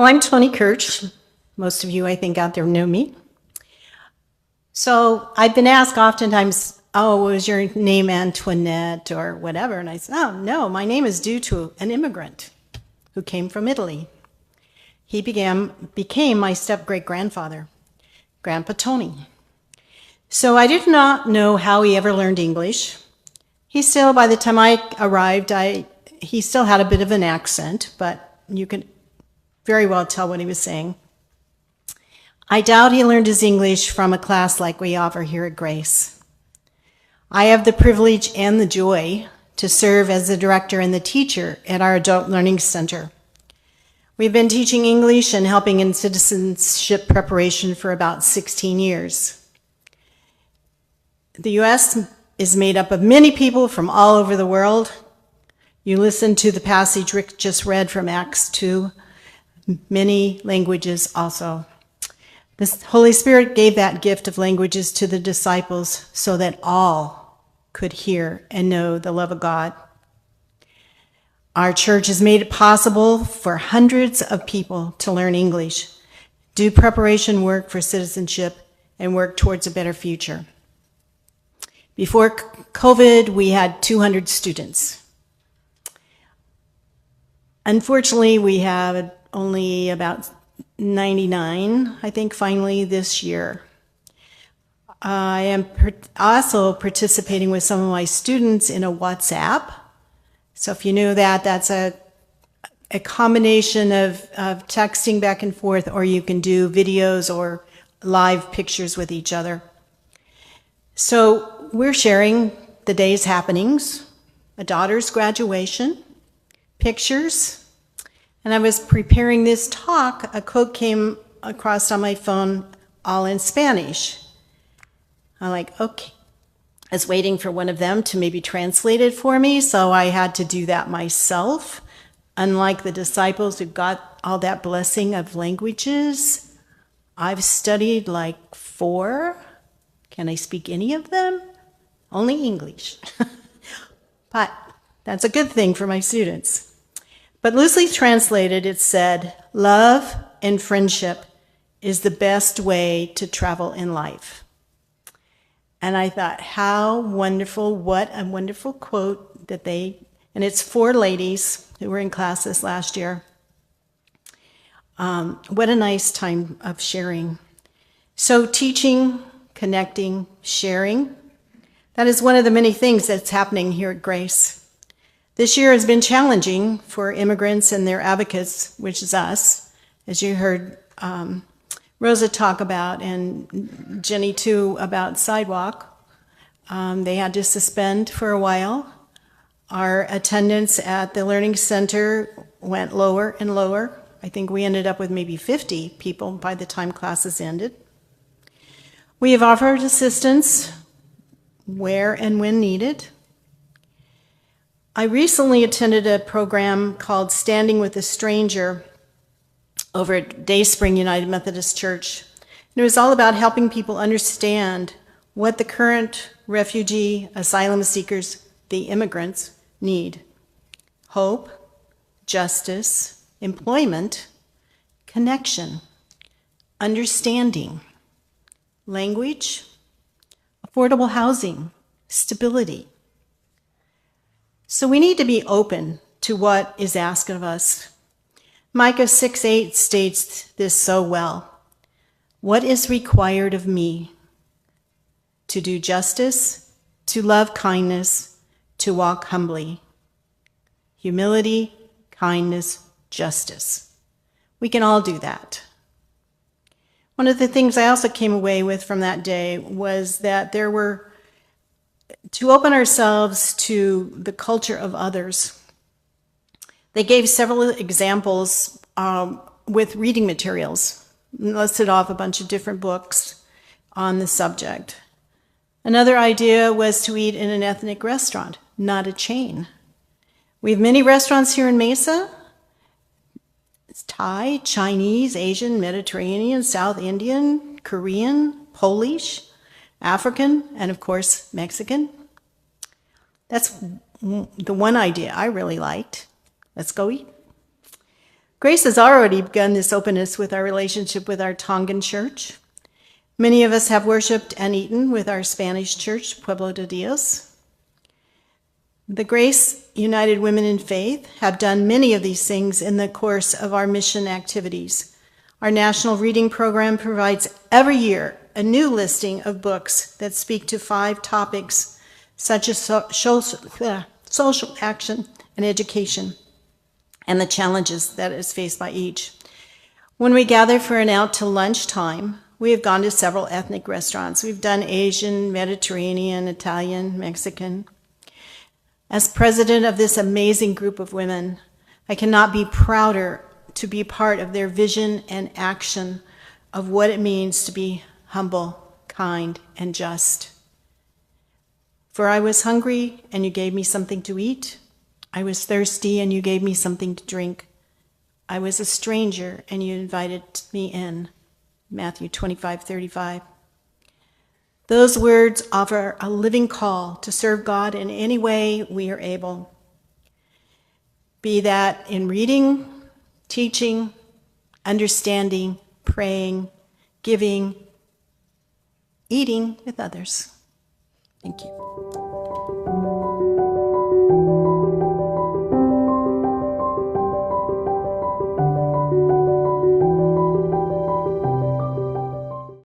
Well, I'm Toni Kirch. Most of you, I think, out there know me. So I've been asked oftentimes, oh, was your name Antoinette or whatever? And I said, oh, no, my name is due to an immigrant who came from Italy. He became my step-great-grandfather, Grandpa Tony. So I did not know how he ever learned English. He still, by the time I arrived, he still had a bit of an accent, but you could very well tell what he was saying. I doubt he learned his English from a class like we offer here at Grace. I have the privilege and the joy to serve as the director and the teacher at our Adult Learning Center. We've been teaching English and helping in citizenship preparation for about 16 years. The U.S. is made up of many people from all over the world. You listen to the passage Rick just read from Acts 2. Many languages also. The Holy Spirit gave that gift of languages to the disciples so that all could hear and know the love of God. Our church has made it possible for hundreds of people to learn English, do preparation work for citizenship, and work towards a better future. Before COVID, we had 200 students. Unfortunately, we have only about 99, I think, finally this year. I am also participating with some of my students in a WhatsApp. So if you knew that, that's a combination of texting back and forth, or you can do videos or live pictures with each other. So we're sharing the day's happenings, a daughter's graduation, pictures. And I was preparing this talk, a quote came across on my phone, all in Spanish. I'm like, okay. I was waiting for one of them to maybe translate it for me, so I had to do that myself. Unlike the disciples who got all that blessing of languages, I've studied like 4. Can I speak any of them? Only English. But that's a good thing for my students. But loosely translated, it said, love and friendship is the best way to travel in life. And I thought, how wonderful, what a wonderful quote that and it's 4 ladies who were in class this last year. What a nice time of sharing. So teaching, connecting, sharing, that is one of the many things that's happening here at Grace. This year has been challenging for immigrants and their advocates, which is us, as you heard Rosa talk about, and Jenny too, about Sidewalk. They had to suspend for a while. Our attendance at the Learning Center went lower and lower. I think we ended up with maybe 50 people by the time classes ended. We have offered assistance where and when needed. I recently attended a program called Standing with a Stranger over at Dayspring United Methodist Church. And it was all about helping people understand what the current refugee, asylum seekers, the immigrants, need. Hope, justice, employment, connection, understanding, language, affordable housing, stability. So we need to be open to what is asked of us. Micah 6:8 states this so well. What is required of me? To do justice, to love kindness, to walk humbly. Humility, kindness, justice. We can all do that. One of the things I also came away with from that day was that to open ourselves to the culture of others. They gave several examples with reading materials, listed off a bunch of different books on the subject. Another idea was to eat in an ethnic restaurant, not a chain. We have many restaurants here in Mesa. It's Thai, Chinese, Asian, Mediterranean, South Indian, Korean, Polish, African, and of course, Mexican. That's the one idea I really liked. Let's go eat. Grace has already begun this openness with our relationship with our Tongan church. Many of us have worshiped and eaten with our Spanish church, Pueblo de Dios. The Grace United Women in Faith have done many of these things in the course of our mission activities. Our national reading program provides every year a new listing of books that speak to 5 topics such as social action and education, and the challenges that is faced by each. When we gather for an out to lunch time, we have gone to several ethnic restaurants. We've done Asian, Mediterranean, Italian, Mexican. As president of this amazing group of women, I cannot be prouder to be part of their vision and action of what it means to be humble, kind, and just. For I was hungry, and you gave me something to eat. I was thirsty, and you gave me something to drink. I was a stranger, and you invited me in. Matthew 25:35. Those words offer a living call to serve God in any way we are able, be that in reading, teaching, understanding, praying, giving, eating with others. Thank you.